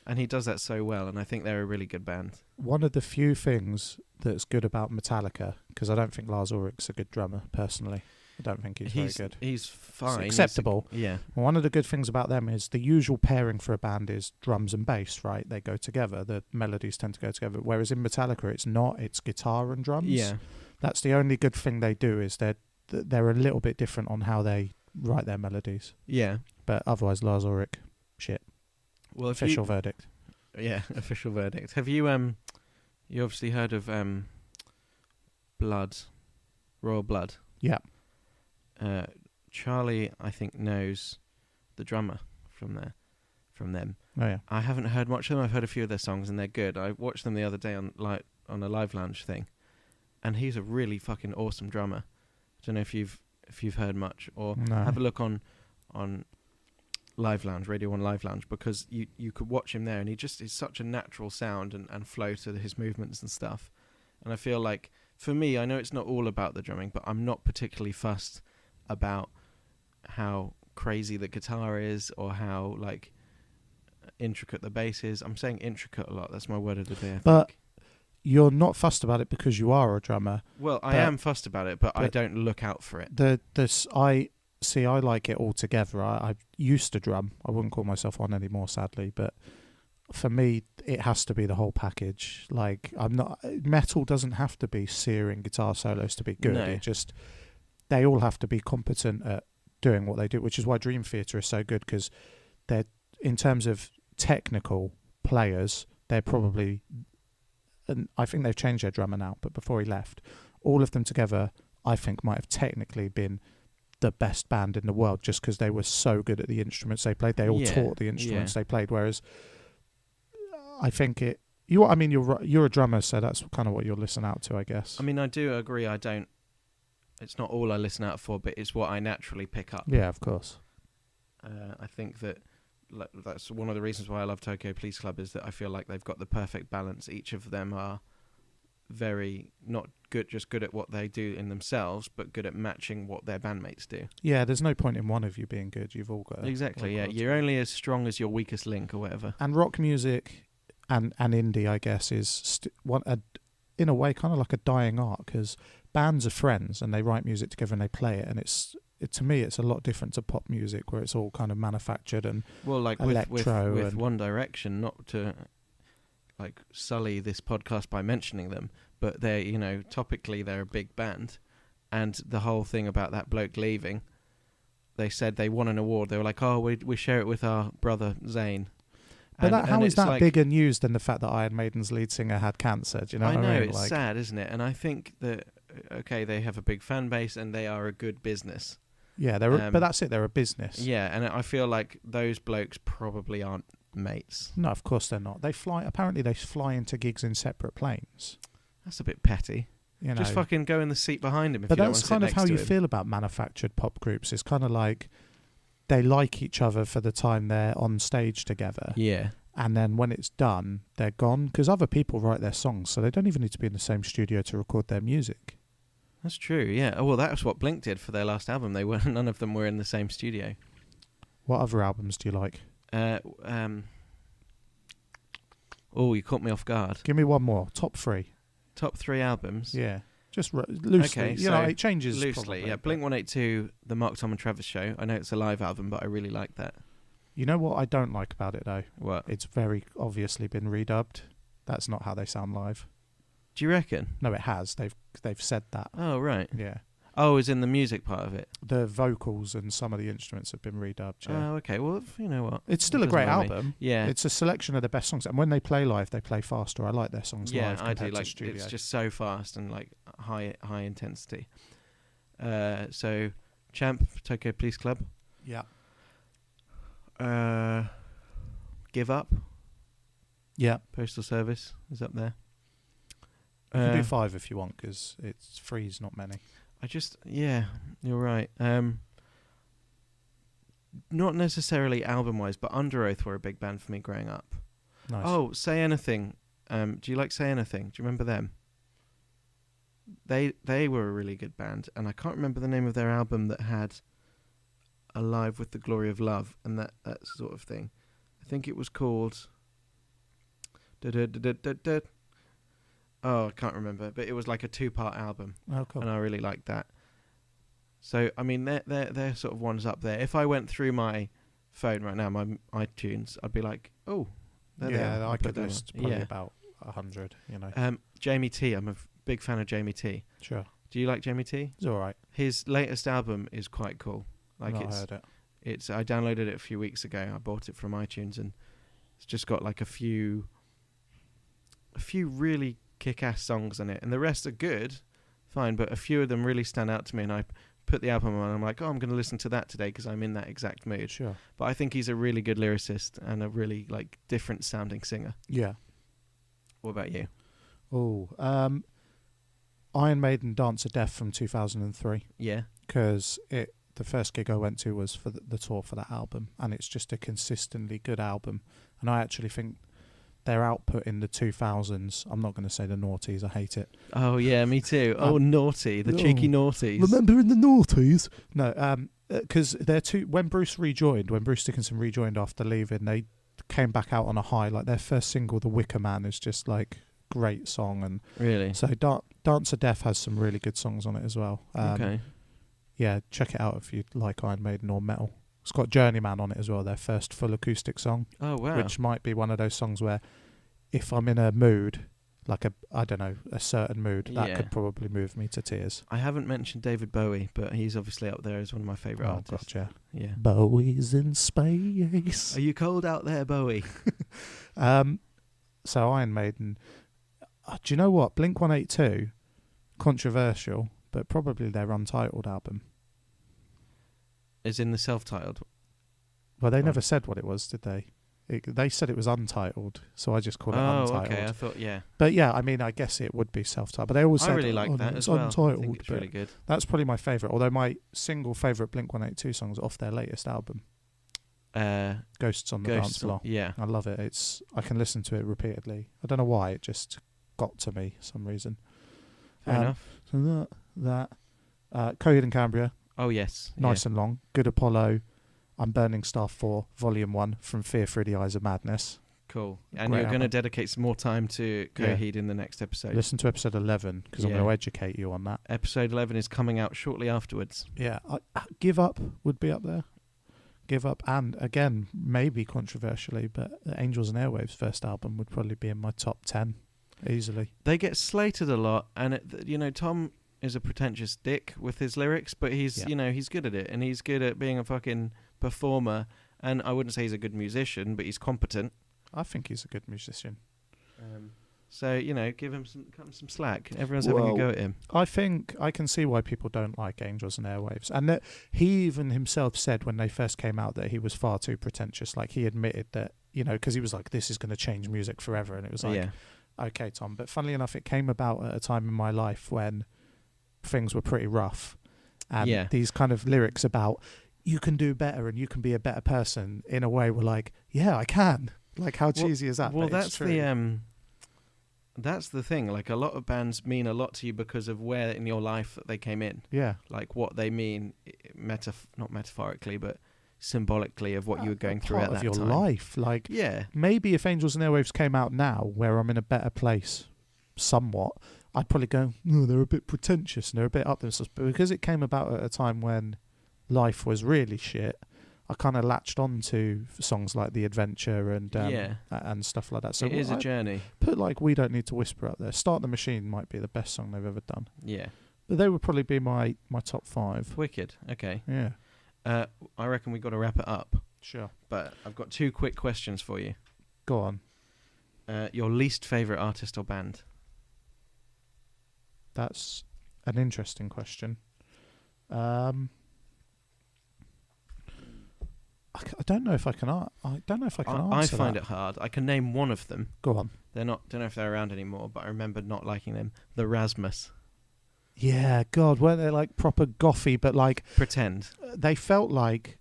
And he does that so well, and I think they're a really good band. One of the few things that's good about Metallica, because I don't think Lars Ulrich's a good drummer, personally. I don't think he's very good. He's fine. It's acceptable. Yeah. Well, one of the good things about them is the usual pairing for a band is drums and bass, right? They go together. The melodies tend to go together. Whereas in Metallica, it's not. It's guitar and drums. Yeah. That's the only good thing they do is they're a little bit different on how they write their melodies. Yeah. But otherwise, Lars Ulrich, shit. Well, official verdict. Yeah, official verdict. Have you you obviously heard of Royal Blood. Yeah. Charlie, I think, knows the drummer from them. Oh yeah. I haven't heard much of them. I've heard a few of their songs, and they're good. I watched them the other day on a live lounge thing, and he's a really fucking awesome drummer. I don't know if you've heard much, or have a look on Live Lounge, Radio 1 Live Lounge, because you could watch him there, and he just is such a natural sound and flow to his movements and stuff. And I feel like, for me, I know it's not all about the drumming, but I'm not particularly fussed about how crazy the guitar is or how like intricate the bass is. I'm saying intricate a lot. That's my word of the day, I think. You're not fussed about it because you are a drummer. Well, I am fussed about it, but I don't look out for it. I like it all together. I used to drum. I wouldn't call myself one anymore, sadly. But for me, it has to be the whole package. Like, metal doesn't have to be searing guitar solos to be good. No. They all have to be competent at doing what they do, which is why Dream Theater is so good, because they're, in terms of technical players, they're probably, and I think they've changed their drummer now, but before he left, all of them together, I think, might have technically been the best band in the world, just because they were so good at the instruments they played. They all taught the instruments they played, whereas I think you're a drummer, so that's kind of what you'll listen out to, I guess. I mean, I do agree. It's not all I listen out for, but it's what I naturally pick up. Yeah, of course. I think that's one of the reasons why I love Tokyo Police Club, is that I feel like they've got the perfect balance. Each of them are very not just good at what they do in themselves, but good at matching what their bandmates do. Yeah, there's no point in one of you being good. You've all got exactly. Yeah, you're only as strong as your weakest link or whatever. And rock music and indie, I guess, is in a way kind of like a dying art, because bands are friends and they write music together and they play it, and to me it's a lot different to pop music where it's all kind of manufactured and electro with One Direction, not to like sully this podcast by mentioning them, but they're, topically they're a big band, and the whole thing about that bloke leaving, they said they won an award. They were like, oh, we share it with our brother Zayn. But how is that like, bigger news than the fact that Iron Maiden's lead singer had cancer? Do you know what I mean? It's sad, isn't it? And I think that, okay, they have a big fan base and they are a good business. Yeah, but that's it. They're a business. Yeah, and I feel like those blokes probably aren't mates. No, of course they're not. Apparently they fly into gigs in separate planes. That's a bit petty. Just fucking go in the seat behind him if you don't want to sit next to him. But that's kind of how you feel about manufactured pop groups. It's kind of like they like each other for the time they're on stage together. Yeah. And then when it's done, they're gone, because other people write their songs, so they don't even need to be in the same studio to record their music. That's true, yeah. Oh, well, that's what Blink did for their last album. None of them were in the same studio. What other albums do you like? Oh, you caught me off guard. Give me one more. Top 3. Top 3 albums? Yeah. Just loosely. Okay, it changes loosely. Probably, yeah, Blink-182, The Mark, Tom and Travis Show. I know it's a live album, but I really like that. You know what I don't like about it, though? What? It's very obviously been redubbed. That's not how they sound live. Do you reckon? No, it has. They've said that. Oh, right. Yeah. Oh, is in the music part of it? The vocals and some of the instruments have been redubbed, yeah. Oh, okay. Well, you know what? It's still a great album. Yeah. It's a selection of the best songs. And when they play live, they play faster. I like their songs live compared I do. to studio. It's just so fast and like high intensity. So, Champ, Tokyo Police Club. Yeah. Give Up. Yeah. Postal Service is up there. You can do 5 if you want, because it's 3's not many. You're right. Not necessarily album-wise, but Under Oath were a big band for me growing up. Nice. Oh, Say Anything. Do you like Say Anything? Do you remember them? They were a really good band, and I can't remember the name of their album that had Alive with the Glory of Love and that sort of thing. I think it was called... Oh, I can't remember, but it was like a 2-part album. Oh, cool. And I really liked that. So, I mean, they're sort of ones up there. If I went through my phone right now, my iTunes, I'd be like, oh, there they are. I could list probably about 100, Jamie T, I'm a big fan of Jamie T. Sure. Do you like Jamie T? It's all right. His latest album is quite cool. I've not heard it. I downloaded it a few weeks ago. I bought it from iTunes, and it's just got like a few really kick-ass songs on it, and the rest are good. fine. But a few of them really stand out to me, and I put the album on, and I'm like, oh, I'm going to listen to that today because I'm in that exact mood. Sure. But I think he's a really good lyricist and a really like different sounding singer. Yeah. What about you? Oh, Iron Maiden Dance of Death from 2003. Yeah. Because the first gig I went to was for the tour for that album, and it's just a consistently good album. And I actually think their output in the 2000s, I'm not going to say the noughties, I hate it. Oh yeah, me too. Oh, naughty, the cheeky naughties. Remember in the noughties? No, because when Bruce Dickinson rejoined after leaving, they came back out on a high. Like their first single, The Wicker Man, is just like great song, and really. So Dance of Death has some really good songs on it as well. Okay. Yeah, check it out if you like Iron Maiden or metal. It's got Journeyman on it as well, their first full acoustic song. Oh wow. Which might be one of those songs where, if I'm in a mood, like a certain mood, that could probably move me to tears. I haven't mentioned David Bowie, but he's obviously up there as one of my favourite artists. Gotcha. Yeah. Bowie's in space. Are you cold out there, Bowie? So Iron Maiden. Do you know what? Blink-182, controversial, but probably their untitled album. Is in the self-titled. Well, they never said what it was, did they? They said it was untitled, so I just called it untitled. Oh, okay. I thought, yeah. But yeah, I mean, I guess it would be self-titled. But they always said, I really like that it's as well. untitled. I think it's really good. That's probably my favourite. Although my single favourite Blink-182 song is off their latest album. Ghosts on the Dance Floor. Yeah. I love it. I can listen to it repeatedly. I don't know why, it just got to me for some reason. Fair enough. So Coheed and Cambria. Oh yes. Nice and long. Good Apollo. I'm Burning Star 4, Volume 1, From Fear Through the Eyes of Madness. Cool. And Great you're going to album. dedicate some more time to Coheed in the next episode. Listen to episode 11, because I'm going to educate you on that. Episode 11 is coming out shortly afterwards. Yeah. Give Up would be up there. Give Up, and again, maybe controversially, but Angels and Airwaves' first album would probably be in my top 10, easily. They get slated a lot, and Tom is a pretentious dick with his lyrics, but he's he's good at it, and he's good at being a fucking performer. And I wouldn't say he's a good musician, but he's competent. I think he's a good musician. So give him some slack. Everyone's having a go at him. I think I can see why people don't like Angels and Airwaves, and that he even himself said when they first came out that he was far too pretentious. Like he admitted that because he was like, "This is going to change music forever," and it was like, "Okay, Tom." But funnily enough, it came about at a time in my life when things were pretty rough, and these kind of lyrics about you can do better and you can be a better person in a way were like, yeah, I can. Like, how cheesy is that? Well, that's the thing. Like, a lot of bands mean a lot to you because of where in your life that they came in. Yeah. Like what they mean, not metaphorically, but symbolically of what you were going through at that time. Part of your life. Like, maybe if Angels and Airwaves came out now, where I'm in a better place, somewhat, I'd probably go, oh, they're a bit pretentious and they're a bit up themselves. But because it came about at a time when life was really shit, I kind of latched on to songs like The Adventure and stuff like that. So it is a journey. Put like We Don't Need to Whisper up there. Start the Machine might be the best song they've ever done. Yeah. But they would probably be my top 5. Wicked. Okay. Yeah. I reckon we've got to wrap it up. Sure. But I've got 2 quick questions for you. Go on. Your least favourite artist or band? That's an interesting question. I don't know if I can. I don't know if I can answer I find that. it hard. I can name one of them. Go on. They're not. Don't know if they're around anymore, but I remember not liking them. The Rasmus. Yeah, God, weren't they like proper gothy? But like pretend. They felt like,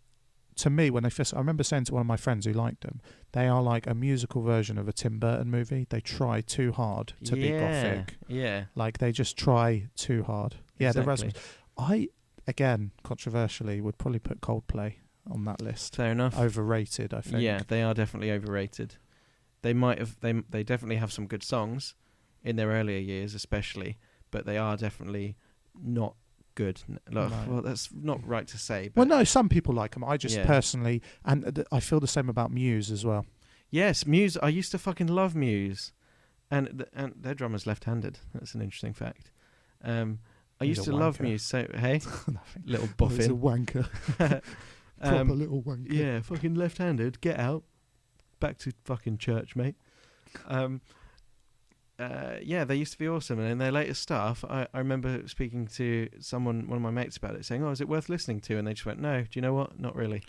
to me, when they first. I remember saying to one of my friends who liked them, they are like a musical version of a Tim Burton movie. They try too hard to be gothic. Yeah. Like they just try too hard. Yeah, exactly. The Rasmus. I, again, controversially, would probably put Coldplay on that list. Fair enough. Overrated, I think. Yeah, they are definitely overrated. They might have. They definitely have some good songs in their earlier years, especially, but they are definitely not good. Look, No. well, that's not right to say. But Well, no, some people like them. I just personally, and I feel the same about Muse as well. yes, Muse. I used to fucking love Muse, and their drummer's left-handed. That's an interesting fact. I He's used a to love wanker. Muse. So hey, little He's a boffin. wanker. Proper little wanker. Yeah, fucking left-handed. Get out. Back to fucking church, mate. yeah, they used to be awesome. And in their latest stuff, I remember speaking to one of my mates about it, saying, "Oh, is it worth listening to?" And they just went, "No, do you know what? Not really."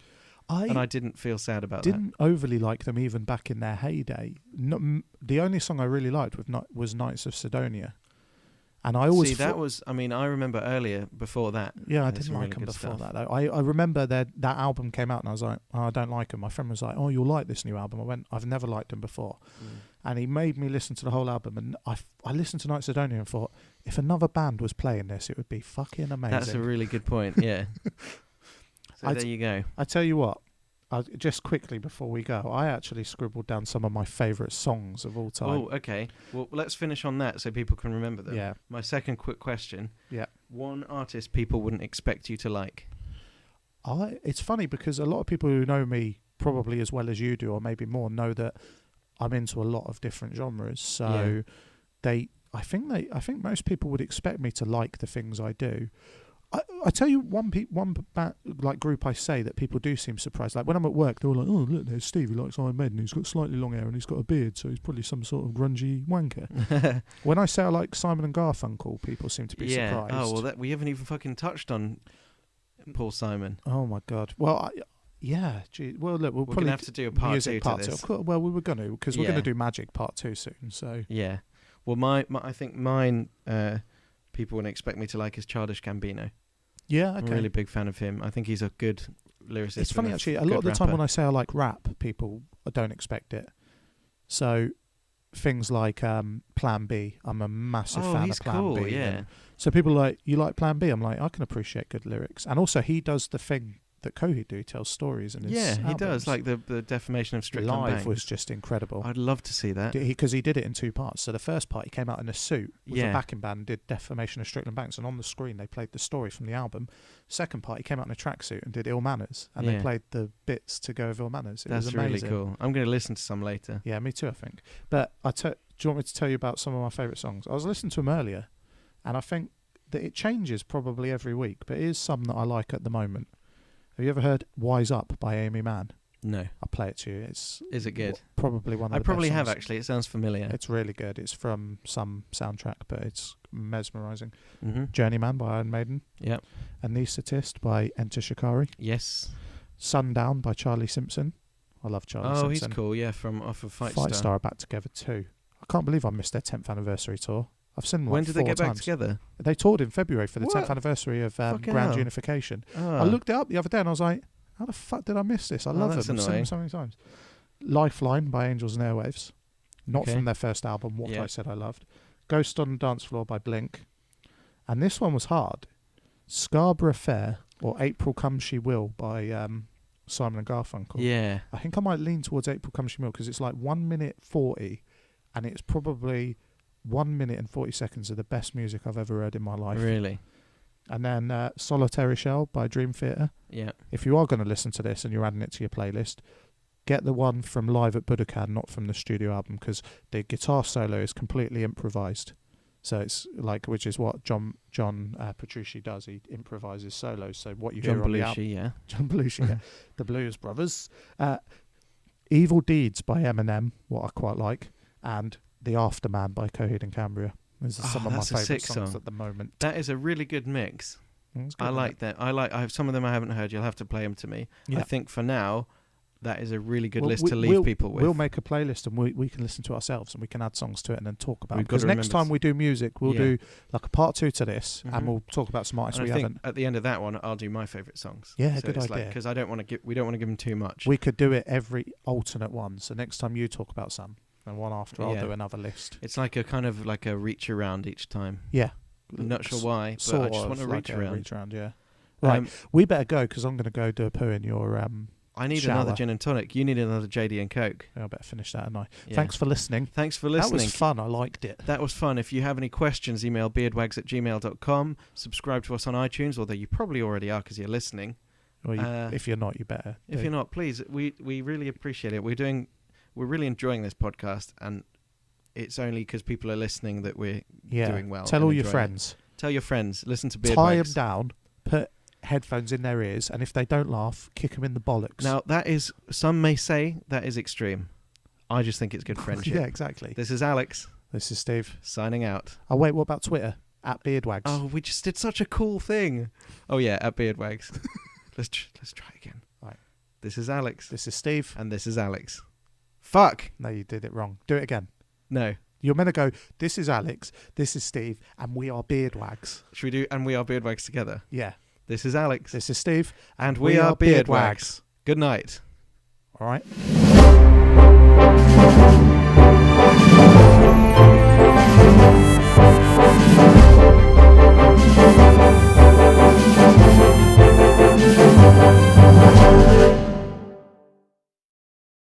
And I didn't feel sad about that. Didn't overly like them even back in their heyday. The only song I really liked was Knights of Sidonia. And I always I remember earlier before that. Yeah, I didn't like them before that though. I remember that album came out and I was like, oh, I don't like them. My friend was like, oh, you'll like this new album. I went, I've never liked them before. And he made me listen to the whole album, and I listened to Knights of Sidonia and thought, if another band was playing this, it would be fucking amazing. That's a really good point, yeah. So there you go. I tell you what, just quickly before we go, I actually scribbled down some of my favourite songs of all time. Oh, okay. Well, let's finish on that so people can remember them. Yeah. My second quick question. Yeah. One artist people wouldn't expect you to like. It's funny because a lot of people who know me probably as well as you do, or maybe more, know that I'm into a lot of different genres. So I think most people would expect me to like the things I do. I tell you one group I say that people do seem surprised. Like when I'm at work, they're all like, "Oh, look, there's Steve. He likes Iron Maiden. He's got slightly long hair and he's got a beard, so he's probably some sort of grungy wanker." When I say I like Simon and Garfunkel, people seem to be surprised. Oh well, we haven't even fucking touched on Paul Simon. Oh my god. Well, Gee, well, look, we're probably gonna have to do a part two to this. Well, we were going to, because we're going to do Magic Part 2 soon. So yeah. Well, I think mine. People wouldn't expect me to like is Childish Gambino. Yeah, okay. I'm a really big fan of him. I think he's a good lyricist. It's funny actually. A lot of the time when I say I like rap, people don't expect it. So things like Plan B, I'm a massive fan of Plan B. Yeah. So people are like, you like Plan B? I'm like, I can appreciate good lyrics. And also he does the thing that Coheed do, he tells stories in his albums. He does, like the Defamation of Strickland Live Banks was just incredible. I'd love to see that. Because he did it in two parts. So the first part, he came out in a suit with a backing band and did Defamation of Strickland Banks, and on the screen they played the story from the album. Second part, he came out in a tracksuit and did Ill Manners, and they played the bits to go with Ill Manners. It was amazing. That's really cool. I'm going to listen to some later. Yeah, me too, I think. But do you want me to tell you about some of my favourite songs? I was listening to them earlier, and I think that it changes probably every week, but here's some that I like at the moment. Have you ever heard Wise Up by Amy Mann? No. I'll play it to you. Is it good? Probably one of the best I probably have, songs. actually. It sounds familiar. It's really good. It's from some soundtrack, but it's mesmerising. Mm-hmm. Journeyman by Iron Maiden. Yep. Anaesthetist by Enter Shikari. Yes. Sundown by Charlie Simpson. I love Charlie Simpson. Oh, he's cool, yeah, off of Fight Star. Fight Star are back together too. I can't believe I missed their 10th anniversary tour. I've seen them When like did 4 they get times. back together? They toured in February for the What? 10th anniversary of Grand hell. Unification. Oh. I looked it up the other day and I was like, how the fuck did I miss this? I love them. I've seen them so many times. Lifeline by Angels and Airwaves. Not from their first album, What I Said I Loved. Ghost on the Dance Floor by Blink. And this one was hard. Scarborough Fair, or April Come She Will by Simon and Garfunkel. Yeah. I think I might lean towards April Come She Will because it's like 1 minute 40 and it's probably 1 minute and 40 seconds of the best music I've ever heard in my life. Really? And then Solitary Shell by Dream Theater. Yeah. If you are going to listen to this and you're adding it to your playlist, get the one from Live at Budokan, not from the studio album, because the guitar solo is completely improvised. So it's like, which is what John Petrucci does. He improvises solos. So what you hear on the album, John Belushi, yeah, the Blues Brothers. Evil Deeds by Eminem, what I quite like, and The Afterman by Coheed and Cambria. These are some of my favourite songs at the moment. That is a really good mix. I like that. I have some of them I haven't heard. You'll have to play them to me. Yeah. I think for now, that is a really good list to leave people with. We'll make a playlist and we can listen to ourselves and we can add songs to it and then talk about it. Because next time we do music, we'll do like a part 2 to this and we'll talk about some artists we haven't. At the end of that one, I'll do my favourite songs. Yeah, so good idea. Because we don't want to give them too much. We could do it every alternate one. So next time you talk about some and one after, I'll do another list. It's like a kind of like a reach around each time. Yeah. I'm not sure why, but I just want to reach around. Yeah. Right. We better go because I'm going to go do a poo in your I need shower. Another gin and tonic. You need another JD and Coke. I better finish that, haven't I? Yeah. Thanks for listening. That was fun. I liked it. That was fun. If you have any questions, email beardwags@gmail.com. Subscribe to us on iTunes, although you probably already are because you're listening. Or if you're not, you better. If you're not, please. We really appreciate it. We're really enjoying this podcast, and it's only because people are listening that we're doing well. Tell all your friends. Tell your friends. Listen to BeardWags. Tie them down. Put headphones in their ears, and if they don't laugh, kick them in the bollocks. Now, that is, some may say that is extreme. I just think it's good friendship. Yeah, exactly. This is Alex. This is Steve. Signing out. Oh, wait, what about Twitter? At BeardWags. Oh, we just did such a cool thing. Oh, yeah, at BeardWags. let's try again. Right. This is Alex. This is Steve. And this is Alex. Fuck. No, you did it wrong. Do it again. No. You're meant to go, this is Alex, this is Steve, and we are BeardWags. Should we do and we are BeardWags together? Yeah. This is Alex. This is Steve. And we are BeardWags. Good night. All right.